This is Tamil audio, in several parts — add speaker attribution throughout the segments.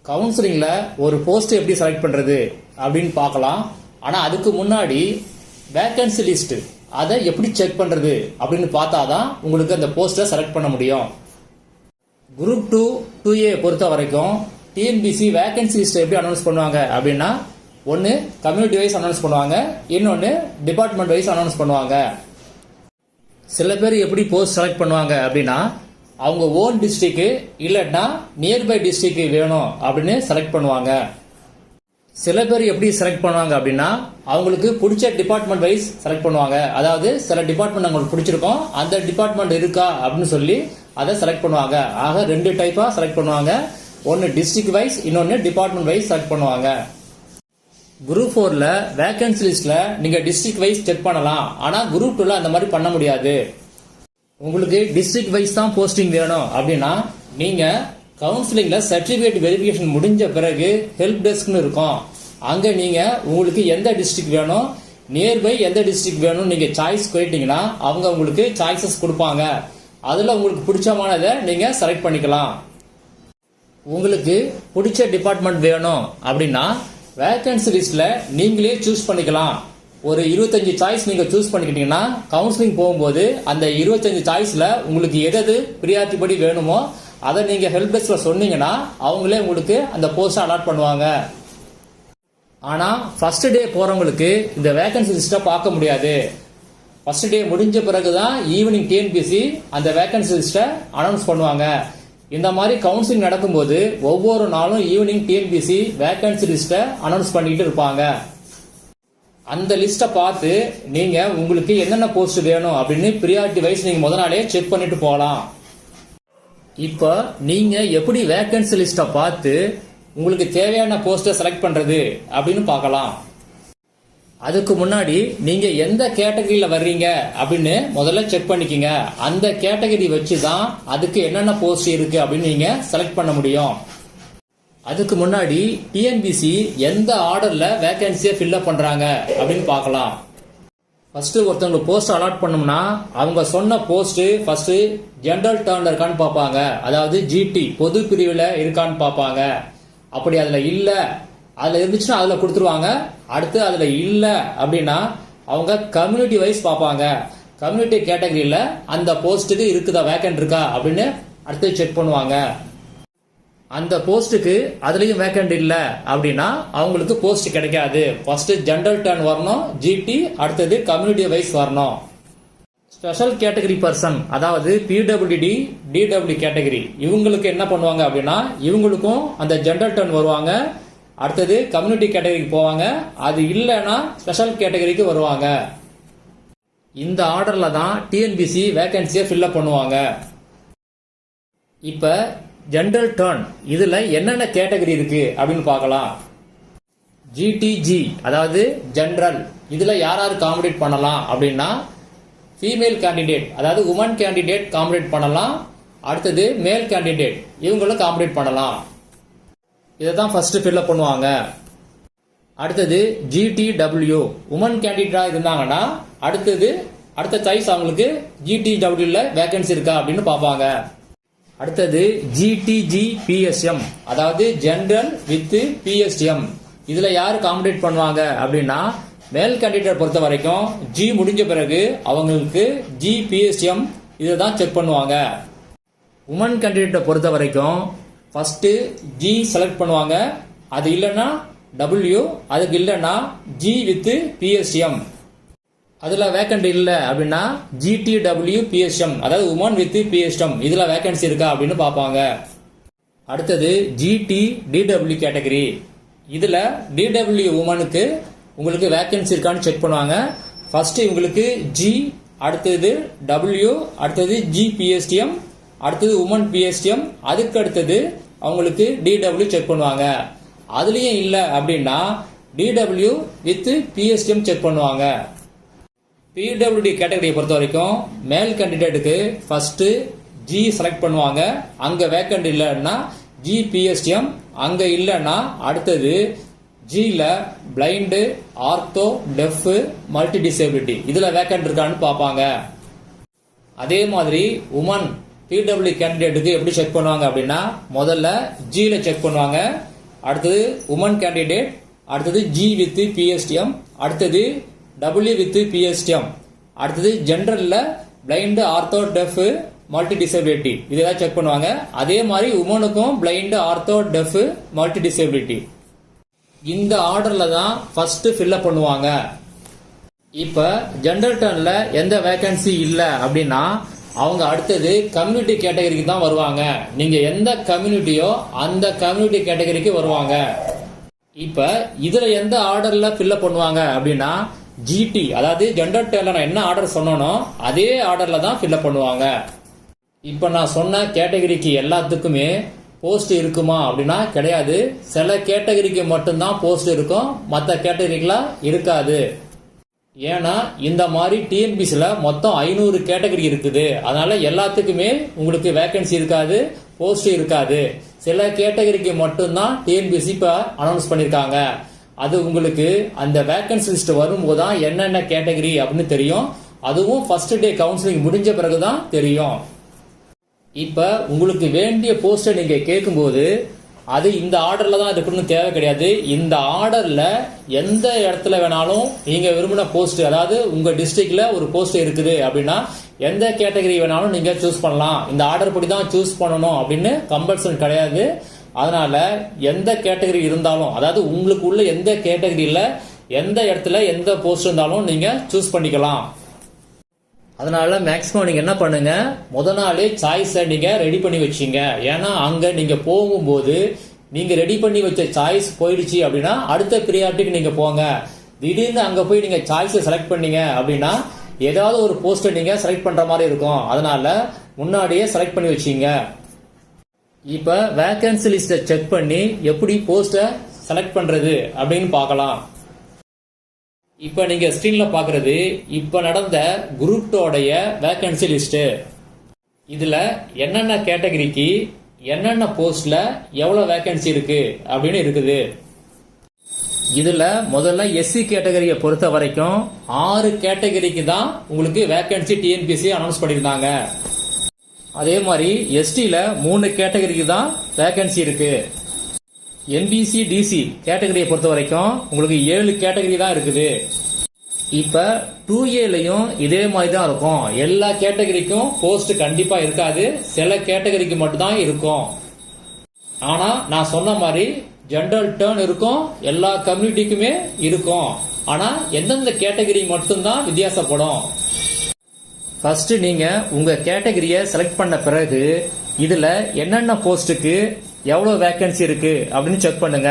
Speaker 1: கவுன்சிலிங்ல ஒரு போஸ்ட் எப்படி செலக்ட் பண்றது அப்படின்னு பார்க்கலாம். ஆனா அதுக்கு முன்னாடி வேகன்சி லிஸ்ட் அதை எப்படி செக் பண்றது அப்படின்னு பார்த்தாதான் உங்களுக்கு அந்த போஸ்ட்டை செலக்ட் பண்ண முடியும். குரூப் 2 2A பொறுத்த வரைக்கும் டிஎன்பிசி வேகன்சி லிஸ்ட் எப்படி அனௌன்ஸ் பண்ணுவாங்க அப்படின்னா, ஒன்று கம்யூனிட்டி வைஸ் அனௌன்ஸ் பண்ணுவாங்க, இன்னொன்று டிபார்ட்மெண்ட் வைஸ் அனௌன்ஸ் பண்ணுவாங்க. சில பேர் எப்படி போஸ்ட் செலக்ட் பண்ணுவாங்க அப்படின்னா, அவங்க ஓன் டிஸ்ட்ரிக்ட் இல்லைன்னா நியர்பை டிஸ்ட்ரிக்ட் வேணும் அப்படின்னு செலக்ட் பண்ணுவாங்க. சில பேர் எப்படி செலக்ட் பண்ணுவாங்க அப்படின்னா, அவங்களுக்கு பிடிச்ச டிபார்ட்மெண்ட் வைஸ் செலக்ட் பண்ணுவாங்க. அதாவது சில டிபார்ட்மெண்ட் அவங்களுக்கு பிடிச்சிருக்கோம், அந்த டிபார்ட்மெண்ட் இருக்கா அப்படின்னு சொல்லி அதை செலக்ட் பண்ணுவாங்க. ஆக 2 டைப்பா செலக்ட் பண்ணுவாங்க. ஒன்னு டிஸ்ட்ரிக்ட் வைஸ், இன்னொன்னு டிபார்ட்மெண்ட் வைஸ் செலக்ட் பண்ணுவாங்க. குரூப் 4ல வேகன்சி லிஸ்ட்ல நீங்க டிஸ்ட்ரிக்ட் வைஸ் செக் பண்ணலாம். ஆனா குரூப் 2ல அந்த மாதிரி பண்ண முடியாது. உங்களுக்கு டிஸ்ட்ரிக்ட் வைஸ் தான் போஸ்டிங் வேணும் அப்படின்னா, நீங்க கவுன்சிலிங்ல சர்டிபிகேட் வெரிஃபிகேஷன் முடிஞ்ச பிறகு ஹெல்ப் டெஸ்க்னு இருக்கும். அங்க நீங்க உங்களுக்கு எந்த டிஸ்ட்ரிக்ட் வேணும், நியர்பை எந்த டிஸ்ட்ரிக்ட் வேணும் நீங்க சாய்ஸ் கேட்டீங்கன்னா அவங்க உங்களுக்கு சாய்ஸஸ் கொடுப்பாங்க. அதுல உங்களுக்கு பிடிச்சமானதை நீங்க செலக்ட் பண்ணிக்கலாம். உங்களுக்கு பிடிச்ச டிபார்ட்மெண்ட் வேணும் அப்படின்னா வேகன்சி லிஸ்ட்ல நீங்களே சூஸ் பண்ணிக்கலாம். ஒரு 25 சாய்ஸ் நீங்க சூஸ் பண்ணிக்கிட்டீங்கன்னா கவுன்சிலிங் போகும்போது அந்த 25 சாய்ஸ்ல உங்களுக்கு எது பிரியாரிட்டி படி வேணுமோ அதை நீங்க ஹெல்ப் டெஸ்க்ல சொன்னீங்கன்னா அவங்களே உங்களுக்கு அந்த போஸ்ட் அலாட் பண்ணுவாங்க. ஆனா ஃபர்ஸ்ட் டே போறவங்களுக்கு இந்த வேகன்சி லிஸ்ட்டை பார்க்க முடியாது. ஃபர்ஸ்ட் டே முடிஞ்ச பிறகுதான் ஈவினிங் டிஎன்பிசி அந்த வேகன்சி லிஸ்ட்டை அனௌன்ஸ் பண்ணுவாங்க. இந்த மாதிரி கவுன்சிலிங் நடக்கும்போது ஒவ்வொரு நாளும் ஈவினிங் டிஎன்பிசி வேகன்சி லிஸ்ட்டை அனௌன்ஸ் பண்ணிட்டு இருப்பாங்க. அந்த லிஸ்ட்டை பார்த்து நீங்க உங்களுக்கு என்னென்ன போஸ்ட் வேணும் அப்படின்னு பிரியாரிட்டி வைஸ் நீங்க முத நாளே செக் பண்ணிட்டு போகலாம். இப்போ நீங்க எப்படி வேகன்சி லிஸ்ட்டை பார்த்து உங்களுக்கு தேவையான போஸ்ட்டை செலக்ட் பண்றது அப்படின்னு பார்க்கலாம். அதுக்கு முன்னாடி நீங்க எந்த கேட்டகரியில வர்றீங்க அப்படின்னு முதல்ல செக் பண்ணிக்கங்க. அந்த கேட்டகரி வச்சு தான் அதுக்கு என்னென்ன போஸ்ட் இருக்கு அப்படின்னு நீங்க செலக்ட் பண்ண முடியும். அதுக்கு முன்னாடி டிஎன்பிசி எந்த ஆர்டர்ல வேகன்சியை ஃபில்அப் பண்றாங்க அப்படின்னு பார்க்கலாம். ஃபர்ஸ்ட் ஒருத்தவங்களுக்கு போஸ்ட் அலாட் பண்ணோம்னா அவங்க சொன்ன போஸ்ட் ஃபர்ஸ்ட் ஜெனரல் டர்ன்ல இருக்கான்னு பார்ப்பாங்க. அதாவது ஜிடி பொது பிரிவுல இருக்கான்னு பார்ப்பாங்க. அப்படி அதுல இல்ல, அதுல இருந்துச்சுன்னா அதுல கொடுத்துருவாங்க. அடுத்து அதுல இல்ல அப்படின்னா அவங்க கம்யூனிட்டி வைஸ் பார்ப்பாங்க. கம்யூனிட்டி கேட்டகரியில அந்த போஸ்ட்டுக்கு இருக்குதா, வேக்கன்ட் இருக்கா அப்படின்னு அடுத்து செக் பண்ணுவாங்க. அந்த போஸ்ட்டுக்கு அதுலயும் வேக்கன்ட் இல்ல அப்படின்னா அவங்களுக்கு போஸ்ட் கிடைக்காது. ஃபர்ஸ்ட் ஜெனரல் டர்ன் வரணும், ஜிடி, அடுத்தது கம்யூனிட்டி வைஸ் வரணும். ஸ்பெஷல் கேட்டகரி பர்சன், அதாவது பிடபிள்யூடி, டிடபிள்யூ கேட்டகரி, இவங்களுக்கு என்ன பண்ணுவாங்க அப்படின்னா இவங்களுக்கும் அந்த ஜெனரல் டர்ன் வருவாங்க. அடுத்தது கம்யூனிட்டி கேட்டகரிக்கு போவாங்க. அது இல்லைன்னா ஸ்பெஷல் கேட்டகரிக்கு வருவாங்க. இந்த ஆர்டர்ல தான் டிஎன்பிசி வேகன்சியை ஃபில்அப் பண்ணுவாங்க. இப்ப ஜெனரல் டர்ன் இதுல என்னென்ன கேட்டகரி இருக்கு அப்படின்னு பார்க்கலாம். ஜிடிஜி அதாவது ஜெனரல், இதுல யார் யார் காம்படிட் பண்ணலாம் அப்படின்னா ஃபீமேல் கேண்டிடேட் அதாவது உமன் கேண்டிடேட் காம்படிட் பண்ணலாம். அடுத்தது மேல் கேண்டிடேட் இவங்களும் காம்படிட் பண்ணலாம். இதை தான் ஃபர்ஸ்ட் ஃபில்அப் பண்ணுவாங்க. அடுத்தது ஜிடிடபிள்யூ உமன் கேண்டிடேட்டா இருந்தாங்கன்னா அடுத்த சாய்ஸ் அவங்களுக்கு ஜிடிடபிள்யூல வேகன்சி இருக்கா அப்படின்னு பார்ப்பாங்க. அடுத்தது ஜிடிஜி பிஎஸ்எம் அதாவது ஜெனரல் வித் பிஎஸ்எம், இதுல யாரு காம்படிட் பண்ணுவாங்க அப்படின்னா மேல் கேண்டிடேட் பொறுத்த வரைக்கும் ஜி முடிஞ்ச பிறகு அவங்களுக்கு ஜி பிஎஸ்எம் இதை தான் செக் பண்ணுவாங்க. உமன் கேண்டிடேட்டை பொறுத்த வரைக்கும் ஃபர்ஸ்ட் ஜி செலக்ட் பண்ணுவாங்க. அது இல்லைன்னா டபிள்யூ, அதுக்கு இல்லைன்னா ஜி வித் பிஎஸ்எம். அதுல வேக்கன்ட் இல்ல அப்படின்னா ஜிடிடபிள்யூ பிஎஸ்எம் அதாவது உமன் வித் பிஎஸ்எம் இதுல வேகன்சி இருக்கா அப்படின்னு பார்ப்பாங்க. அடுத்தது ஜிடி டிடபிள்யூ கேட்டகரி, இதுல டிடபிள்யூ உமனுக்கு உங்களுக்கு வேகன்சி இருக்கான்னு செக் பண்ணுவாங்க. ஃபர்ஸ்ட் இவங்களுக்கு ஜி, அடுத்தது டபிள்யூ, அடுத்தது ஜி பிஎஸ்டிஎம், அடுத்தது உமன் பிஎஸ்டிஎம், அதுக்கு அடுத்தது அவங்களுக்கு டிடபிள்யூ செக் பண்ணுவாங்க. அதுலயும் இல்ல அப்படின்னா டிடபிள்யூ வித் பிஎஸ்டிஎம் செக் பண்ணுவாங்க. பிடபிள்யூடி கேட்டகரியை பொறுத்த வரைக்கும் மேல் கேண்டிடேட்டுக்கு ஃபர்ஸ்ட் ஜி செலக்ட் பண்ணுவாங்க. அங்க வேக்கன்ட் இல்லைன்னா ஜி பிஎஸ்டிஎம், அங்க இல்லைன்னா அடுத்தது ஜில blind, ortho, deaf, multi disability இதுல வேக்கன்ட் இருக்கான்னு பார்ப்பாங்க. அதே மாதிரி உமன் பிடபிள்யூ கேண்டிடேட்டுக்கு எப்படி செக் பண்ணுவாங்க அப்படின்னா முதல்ல ஜில செக் பண்ணுவாங்க. அடுத்தது உமன் கேண்டிடேட், அடுத்தது G வித் PSTM, அடுத்தது W வித் PSTM, அடுத்தது ஜெனரல்ல blind, ortho, deaf, multi disability இதெல்லாம் செக் பண்ணுவாங்க. அதே மாதிரி உமனுக்கும் blind, ortho, deaf, multi disability இந்த ஆர்டர்ல தான் ஃபர்ஸ்ட் ஃபில்அப் பண்ணுவாங்க. இப்ப ஜெனரல் டர்ன்ல எந்த வேகன்சி இல்ல அப்படின்னா அவங்க அடுத்தது கம்யூனிட்டி கேட்டகரிக்கு தான் வருவாங்க. நீங்க எந்த கம்யூனிட்டியோ அந்த கம்யூனிட்டி கேட்டகரிக்கு வருவாங்க. இப்ப இதுல எந்த ஆர்டர்ல ஃபில்அப் பண்ணுவாங்க அப்படின்னா ஜிடி, அதாவது ஜெனரல் டர்ன்ல நான் என்ன ஆர்டர் சொன்னனோ அதே ஆர்டர்ல தான் ஃபில்அப் பண்ணுவாங்க. இப்ப நான் சொன்ன கேட்டகரிக்கு எல்லாத்துக்குமே போஸ்ட் இருக்குமா அப்படின்னா கிடையாது. சில கேட்டகரிக்கு மட்டும்தான் போஸ்ட் இருக்கும், மற்ற கேட்டகரிக்கெல்லாம் இருக்காது. ஏன்னா இந்த மாதிரி டிஎன்பிசில மொத்தம் 500 கேட்டகரி இருக்குது. அதனால எல்லாத்துக்குமே உங்களுக்கு வேகன்சி இருக்காது, போஸ்ட் இருக்காது. சில கேட்டகரிக்கு மட்டும்தான் டிஎன்பிசி இப்ப அனௌன்ஸ் பண்ணிருக்காங்க. அது உங்களுக்கு அந்த வேகன்சி லிஸ்ட் வரும்போது தான் என்னென்ன கேட்டகரி அப்படின்னு தெரியும். அதுவும் ஃபர்ஸ்ட் டே கவுன்சிலிங் முடிஞ்ச பிறகுதான் தெரியும். இப்ப உங்களுக்கு வேண்டிய போஸ்ட நீங்க கேட்கும்போது அது இந்த ஆர்டர்ல தான் இருக்கணும்னு தேவை கிடையாது. இந்த ஆர்டர்ல எந்த இடத்துல வேணாலும் நீங்க விரும்பின போஸ்ட், அதாவது உங்க டிஸ்ட்ரிக்ட்ல ஒரு போஸ்ட் இருக்குது அப்படின்னா எந்த கேட்டகரி வேணாலும் நீங்க சூஸ் பண்ணலாம். இந்த ஆர்டர் படி தான் சூஸ் பண்ணணும் அப்படின்னு கம்பல்சன் கிடையாது. அதனால எந்த கேட்டகரி இருந்தாலும், அதாவது உங்களுக்கு உள்ள எந்த கேட்டகரியில எந்த இடத்துல எந்த போஸ்ட் இருந்தாலும் நீங்க சூஸ் பண்ணிக்கலாம். அதனால மேக்சிமம் நீங்க என்ன பண்ணுங்க, முத நாளே சாய்ஸை நீங்க ரெடி பண்ணி வச்சீங்க. ஏன்னா அங்க நீங்க போகும்போது நீங்க ரெடி பண்ணி வச்ச சாய்ஸ் போயிடுச்சு அப்படின்னா அடுத்த ப்ரியாரிட்டிக்கு நீங்க போங்க. திடீர்னு அங்க போய் நீங்க சாய்ஸை செலக்ட் பண்ணீங்க அப்படின்னா ஏதாவது ஒரு போஸ்ட்டை நீங்க செலக்ட் பண்ற மாதிரி இருக்கும். அதனால முன்னாடியே செலக்ட் பண்ணி வச்சீங்க. இப்ப வேகன்சி லிஸ்ட செக் பண்ணி எப்படி போஸ்ட செலக்ட் பண்றது அப்படின்னு பார்க்கலாம். இப்ப நீங்க ஸ்கிரீன்ல பாக்குறது இப்ப நடந்த குரூப் 2 வேகன்சி லிஸ்ட். இதுல என்னென்ன கேட்டகரிக்கு என்னென்ன போஸ்ட்ல எவ்வளவு வேகன்சி இருக்கு அப்படின்னு இருக்குது. இதுல முதல்ல எஸ்சி கேட்டகரியை பொறுத்த வரைக்கும் 6 கேட்டகரிக்கு தான் உங்களுக்கு வேகன்சி டிஎன்பிசி அனௌன்ஸ் பண்ணியிருந்தாங்க. அதே மாதிரி எஸ்டில 3 கேட்டகரிக்கு தான் வேகன்சி இருக்கு. எம்பிசி டிசி கேட்டகரியை பொறுத்த வரைக்கும் உங்களுக்கு 7 கேட்டகரி தான் இருக்குது. இப்ப 2A இதே மாதிரி தான் இருக்கும். எல்லா கேட்டகரிக்கும் போஸ்ட் கண்டிப்பா இருக்காது, சில கேட்டகரிக்கு மட்டும் தான் இருக்கும். ஆனா நான் சொன்ன மாதிரி ஜெனரல் டர்ன் இருக்கும், எல்லா கம்யூனிட்டிக்குமே இருக்கும். ஆனா எந்தெந்த கேட்டகரி மட்டும்தான் வித்தியாசப்படும். ஃபர்ஸ்ட் நீங்க உங்க கேட்டகரியை செலக்ட் பண்ண பிறகு இதுல என்னென்ன போஸ்டுக்கு எவ்வளவு வேகன்சி இருக்கு அப்படின்னு செக் பண்ணுங்க.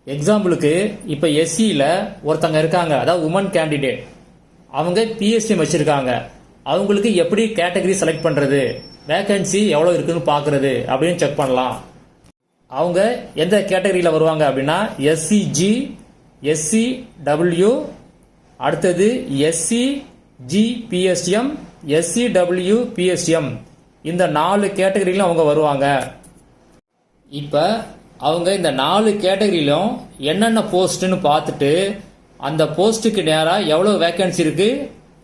Speaker 1: எக்ஸாம்பிளுக்கு இப்ப எஸ்சியில ஒருத்தங்க இருக்காங்க, அதாவது உமன் கேண்டிடேட், அவங்க பிஎஸ்டிஎம் வச்சிருக்காங்க. அவங்களுக்கு எப்படி கேட்டகரி செலக்ட் பண்றது, வேகன்சி எவ்வளவு இருக்குன்னு பாக்குறது அப்படின்னு செக் பண்ணலாம். அவங்க எந்த கேட்டகரியில வருவாங்க அப்படின்னா எஸ்சிஜி, SCW, அடுத்தது SCG-PSTM, SCW-PSTM இந்த 4 கேட்டகரியிலும் அவங்க வருவாங்க. இப்ப அவங்க இந்த 4 கேட்டகரியிலும் என்னென்ன போஸ்ட்னு பார்த்துட்டு அந்த போஸ்ட்டுக்கு நேரா எவ்வளவு வேகன்சி இருக்கு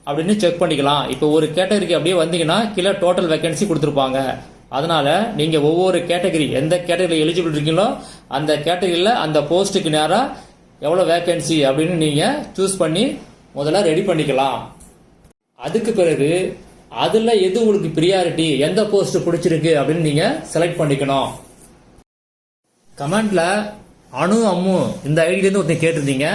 Speaker 1: அப்படின்னு செக் பண்ணிக்கலாம். இப்போ ஒரு கேட்டகரிக்கு அப்படியே வந்தீங்கன்னா கீழே டோட்டல் வேகன்சி கொடுத்துருப்பாங்க. அதனால நீங்க ஒவ்வொரு கேட்டகரி எந்த கேட்டகரி எலிஜிபிள் இருக்கீங்களோ அந்த கேட்டகரியில அந்த போஸ்ட்டுக்கு நேரா எவ்வளவு வேகன்சி அப்படின்னு நீங்க சூஸ் பண்ணி முதல்ல ரெடி பண்ணிக்கலாம். அதுக்கு பிறகு அதுல எது உங்களுக்கு பிரியாரிட்டி, எந்த போஸ்ட் பிடிச்சிருக்கு அப்படின்னு நீங்க செலக்ட் பண்ணிக்கணும். கமெண்ட்ல அணு அம்மு இந்த ஐடியில இருந்து ஒருத்தர் கேட்டிருந்தீங்க.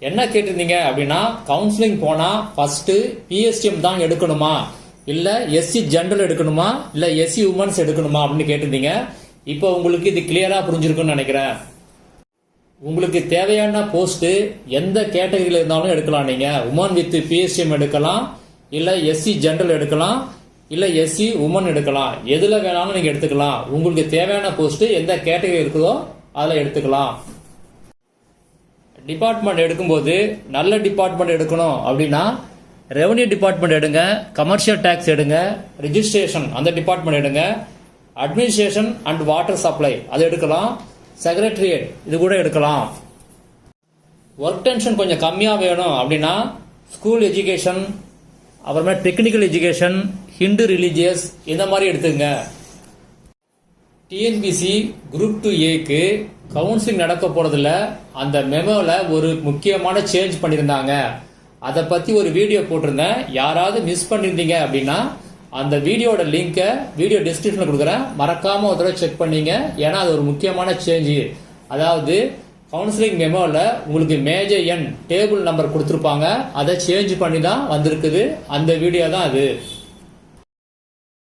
Speaker 1: என்ன கேட்டிருந்தீங்க அப்படின்னா கவுன்சிலிங் போனா ஃபர்ஸ்ட் பிஎஸ்டிஎம் தான் எடுக்கணுமா, இல்ல எஸ்சி ஜெனரல் எடுக்கணுமா, இல்ல எஸ்சி உமன்ஸ் எடுக்கணுமா அப்படின்னு கேட்டிருந்தீங்க. இப்போ உங்களுக்கு இது கிளியரா புரிஞ்சிருக்கும்னு நினைக்கிறேன். உங்களுக்கு தேவையான போஸ்ட் எந்த கேட்டகரியில இருந்தாலும் எடுக்கலாம். நீங்க உமன் வித் பிஎஸ்டிஎம் எடுக்கலாம், இல்ல எஸ்சி ஜெனரல் எடுக்கலாம், இல்ல எஸ்சி உமன் எடுக்கலாம். எதுல வேணாலும் நீங்க எடுத்துக்கலாம். உங்களுக்கு தேவையான போஸ்ட் எந்த கேட்டகரி இருக்குதோ அதுல எடுத்துக்கலாம். டிபார்ட்மெண்ட் எடுக்கும்போது நல்ல டிபார்ட்மெண்ட் எடுக்கணும் அப்படின்னா ரெவன்யூ டிபார்ட்மெண்ட் எடுங்க, கமர்ஷியல் டாக்ஸ் எடுங்க, ரெஜிஸ்ட்ரேஷன் அந்த டிபார்ட்மெண்ட் எடுங்க, அட்மினிஸ்ட்ரேஷன் அண்ட் வாட்டர் சப்ளை அது எடுக்கலாம், செக்ரட்டரியேட் இது கூட எடுக்கலாம். ஒர்க் டென்ஷன் கொஞ்சம் கம்மியா வேணும் அப்படின்னா ஸ்கூல் எஜுகேஷன், அப்புறமா டெக்னிக்கல் எஜுகேஷன், ஹிந்து ரிலீஜியஸ் இந்த மாதிரி எடுத்துங்க. டிஎன்பிசி குரூப் 2A கவுன்சிலிங் நடக்க போறதுல அந்த மெமோல ஒரு முக்கியமான சேஞ்ச் பண்ணியிருந்தாங்க. அதை பத்தி ஒரு வீடியோ போட்டிருந்தேன். யாராவது மிஸ் பண்ணிருந்தீங்க அப்படின்னா அந்த வீடியோட லிங்கை வீடியோ டிஸ்கிரிப்ஷன்ல கொடுக்குறேன். மறக்காம ஒரு தடவை செக் பண்ணீங்க. ஏன்னா அது ஒரு முக்கியமான சேஞ்சு. அதாவது கவுன்சிலிங் மெமோல உங்களுக்கு மேஜர் எண் டேபிள் நம்பர் கொடுத்துருப்பாங்க. அதை சேஞ்ச் பண்ணி தான் வந்திருக்குது. அந்த வீடியோ தான் அது.